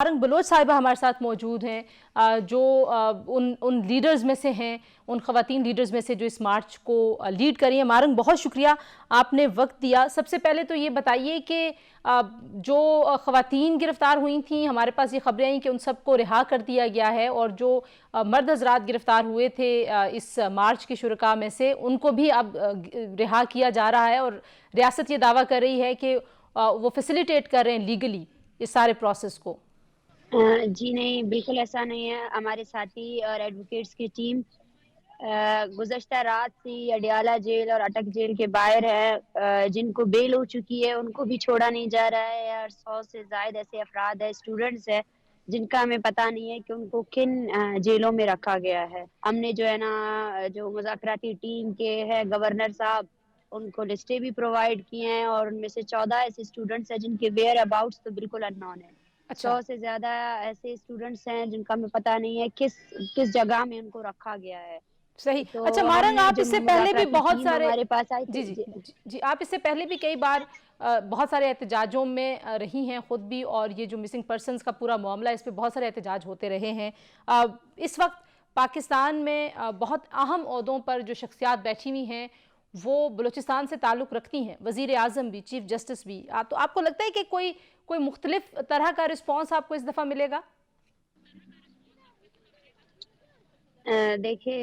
Marang Bloch साहिबा हमारे साथ मौजूद हैं, जो उन लीडर्स में से हैं, उन ख़वातीन लीडर्स में से जो इस मार्च को लीड करी हैं। मारंग, बहुत शुक्रिया आपने वक्त दिया। सबसे पहले तो ये बताइए कि जो ख़वातीन गिरफ़्तार हुई थीं, हमारे पास ये खबरें आई कि उन सबको रिहा कर दिया गया है, और जो मर्द हज़रात गिरफ़्तार हुए थे इस मार्च के शुरका में से, उनको भी अब रिहा किया जा रहा है, और रियासत ये दावा कर रही है कि वो फैसिलिटेट कर रहे हैं लीगली इस सारे प्रोसेस को। जी नहीं, बिल्कुल ऐसा नहीं है। हमारे साथी और एडवोकेट्स की टीम गुज़श्ता रात से अडियाला जेल और अटक जेल के बाहर है। जिनको बेल हो चुकी है उनको भी छोड़ा नहीं जा रहा है, और 100 से ज़ायद ऐसे अफराद है, स्टूडेंट्स है, जिनका हमें पता नहीं है कि उनको किन जेलों में रखा गया है। हमने जो है ना, जो मुज़ाकराती टीम के है गवर्नर साहब, उनको लिस्टें भी प्रोवाइड की हैं, और उनमें से 14 ऐसे स्टूडेंट्स हैं जिनके वेयर अबाउट्स तो बिल्कुल अननोन है। अच्छा। 100 से ज़्यादा ऐसे स्टूडेंट्स हैं जिनका हमें पता नहीं है किस किस जगह में उनको रखा गया है। सही। तो अच्छा मारंग, हमने आप जो इससे पहले भी मुज़ाकराती बहुत टीम सारे हमारे पास आई जी थी जी जी, जी जी, आप इससे पहले भी कई बार बहुत सारे एहतजाजों में रही हैं खुद भी, और ये जो मिसिंग पर्सनस का पूरा मामला है, इस पे बहुत सारे एहतजाज होते रहे हैं। इस वक्त पाकिस्तान में बहुत अहम ओहदों पर जो शख्सियात बैठी हुई हैं वो बलूचिस्तान से ताल्लुक़ रखती हैं, वज़ीर आज़म भी, चीफ जस्टिस भी। तो आपको लगता है कि कोई कोई मुख्तलिफ तरह का रिस्पॉन्स आपको इस दफ़ा मिलेगा? देखिए,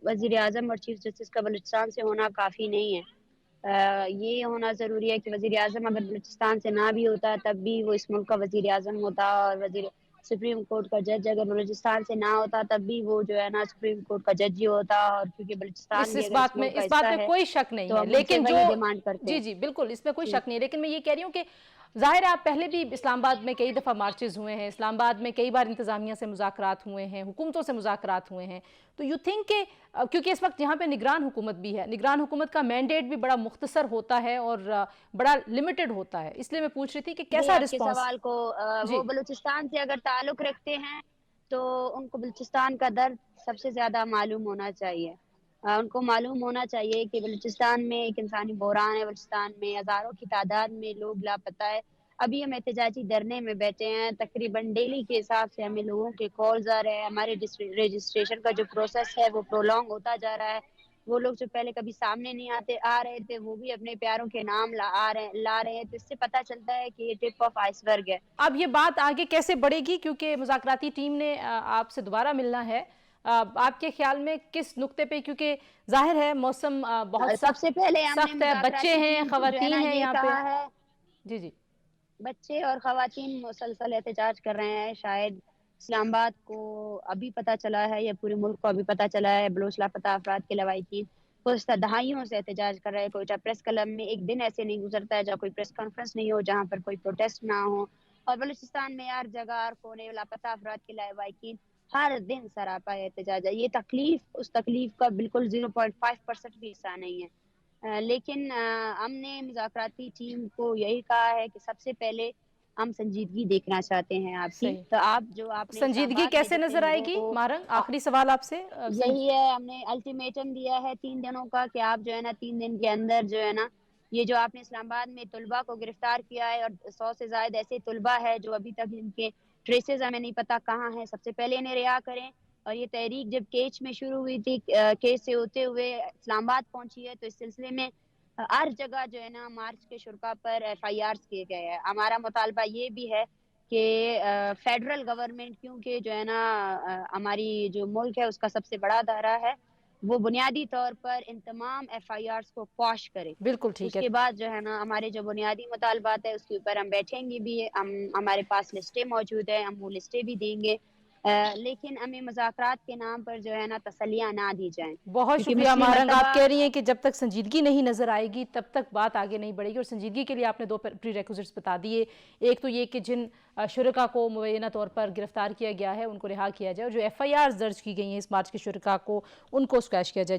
वज़ीर आज़म और चीफ जस्टिस का बलूचिस्तान से होना काफ़ी नहीं है। ये होना ज़रूरी है कि वज़ीर आज़म अगर बलूचिस्तान से ना भी होता तब भी वो इस मुल्क का वज़ीर आज़म होता, और वज़ीर सुप्रीम कोर्ट का जज अगर बलूचिस्तान से ना होता तब भी वो जो है ना सुप्रीम कोर्ट का जज ही होता। और क्योंकि बलूचिस्तान भी इस अगर इस बात में मुल्क का इस हिस्सा बात में है कोई शक नहीं तो है, हम उनसे लेकिन जो वही डिमांड करते जी हैं। जी बिल्कुल, इसमें कोई जी। शक नहीं है, लेकिन मैं ये कह रही हूँ कि ज़ाहिर है आप पहले भी इस्लामाबाद में कई दफ़ा मार्चेज़ हुए हैं, इस्लामाबाद में कई बार इंतज़ामिया से मुज़ाकरात हुए हैं, हुकूमतों से मुज़ाकरात हुए हैं, तो यू थिंक कि क्योंकि इस वक्त यहाँ पे निगरान हुकूमत भी है, निगरान हुकूमत का मैंडेट भी बड़ा मुख्तसर होता है और बड़ा लिमिटेड होता है, इसलिए मैं पूछ रही थी कि जी, कैसा आपके रिस्पॉन्स। सवाल को वो जी बलूचिस्तान से अगर ताल्लुक़ रखते हैं, तो उनको बलूचिस्तान का दर्द सबसे ज़्यादा मालूम होना चाहिए। उनको मालूम होना चाहिए कि बलूचिस्तान में एक इंसानी बहरान है, बलूचिस्तान में हज़ारों की तादाद में लोग लापता है। अभी हम एहतजाजी धरने में बैठे हैं, तकरीबन डेली के हिसाब से हमें लोगों के कॉल्स आ रहे हैं। हमारे रजिस्ट्रेशन का जो प्रोसेस है वो प्रोलॉन्ग होता जा रहा है। वो लोग जो पहले कभी सामने नहीं आ रहे थे, वो भी अपने प्यारों के नाम ला रहे हैं। तो इससे पता चलता है कि ये टिप ऑफ आइसबर्ग है। अब ये बात आगे कैसे बढ़ेगी, क्योंकि मुज़ाकराती टीम ने आपसे दोबारा मिलना है, आपके ख्याल में किस नुक्ते पे, क्योंकि जाहिर है मौसम बहुत सख्त सबसे पहले हमने सख्त है, बच्चे मुज़ाकराती हैं, टीम को जो है ना खवातीन हैं ये यहाँ पे। कहा है, जी जी बच्चे और ख़वातीन मुसलसल एहतजाज कर रहे हैं। शायद इस्लामाबाद को अभी पता चला है या पूरे मुल्क को अभी पता चला है, बलोच लापता अफराद के लवाहिकीन गुज़श्ता दहाइयों से एहतजाज कर रहे हैं। कोयटा प्रेस क्लब में एक दिन ऐसे नहीं गुजरता है जहाँ कोई प्रेस कॉन्फ्रेंस नहीं हो, जहाँ पर कोई प्रोटेस्ट ना हो। और बलूचिस्तान में हर जगह, हर कोने लापता अफराद के लवाहिकीन हर दिन सरापा एहतजाज है। ये तकलीफ उस तकलीफ का बिल्कुल 0.5% भी हिस्सा नहीं है। लेकिन हमने मुज़ाकराती टीम को यही कहा है कि सबसे पहले हम संजीदगी देखना चाहते हैं आपकी। सही। तो आप जो आपने संजीदगी इस्लामाबाद में कैसे जितने नजर लोगों आएगी को मारंग, अ, आखिरी सवाल आपसे। यही है, हमने अल्टीमेटम दिया है 3 दिनों का कि आप जो है ना 3 दिन के अंदर जो है ना, ये जो आपने इस्लामाबाद में तुलबा को गिरफ्तार किया है, और 100 से ज़ायद ऐसे तुलबा है जो अभी तक इनके ट्रेसेस हमें नहीं पता कहाँ हैं, सबसे पहले इन्हें रिहा करें। और ये तहरीक जब केच में शुरू हुई थी, केच से होते हुए इस्लामाबाद पहुंची है, तो इस सिलसिले में हर जगह जो है ना मार्च के शुरा पर FIRs किए गए हैं। हमारा मुतालबा ये भी है कि फेडरल गवर्नमेंट, क्योंकि जो है ना हमारी जो मुल्क है उसका सबसे बड़ा दायरा है, वो बुनियादी तौर पर इन तमाम FIRs को क्वाश करे। बिल्कुल ठीक है। उसके बाद जो है ना हमारे जो बुनियादी मुतालबात है उसके ऊपर हम बैठेंगे भी। हम हमारे पास लिस्टें मौजूद है, हम वो लिस्टें भी देंगे। लेकिन हमें मुज़ाकरात के नाम पर जो है ना तसल्लियाँ ना दी जाएं, बहुत क्योंकि शुक्रिया पिछली मारंग, आप मरतबा कह रही हैं कि जब तक संजीदगी नहीं नज़र आएगी तब तक बात आगे नहीं बढ़ेगी, और संजीदगी के लिए आपने दो प्री रिक्विजिट्स बता दिए। एक तो ये कि जिन शुरका को मुबैना तौर पर गिरफ्तार किया गया है उनको रिहा किया जाए, और जो FIRs दर्ज की गई हैं इस मार्च के शुरका को उनको स्क्वैश किया जाए।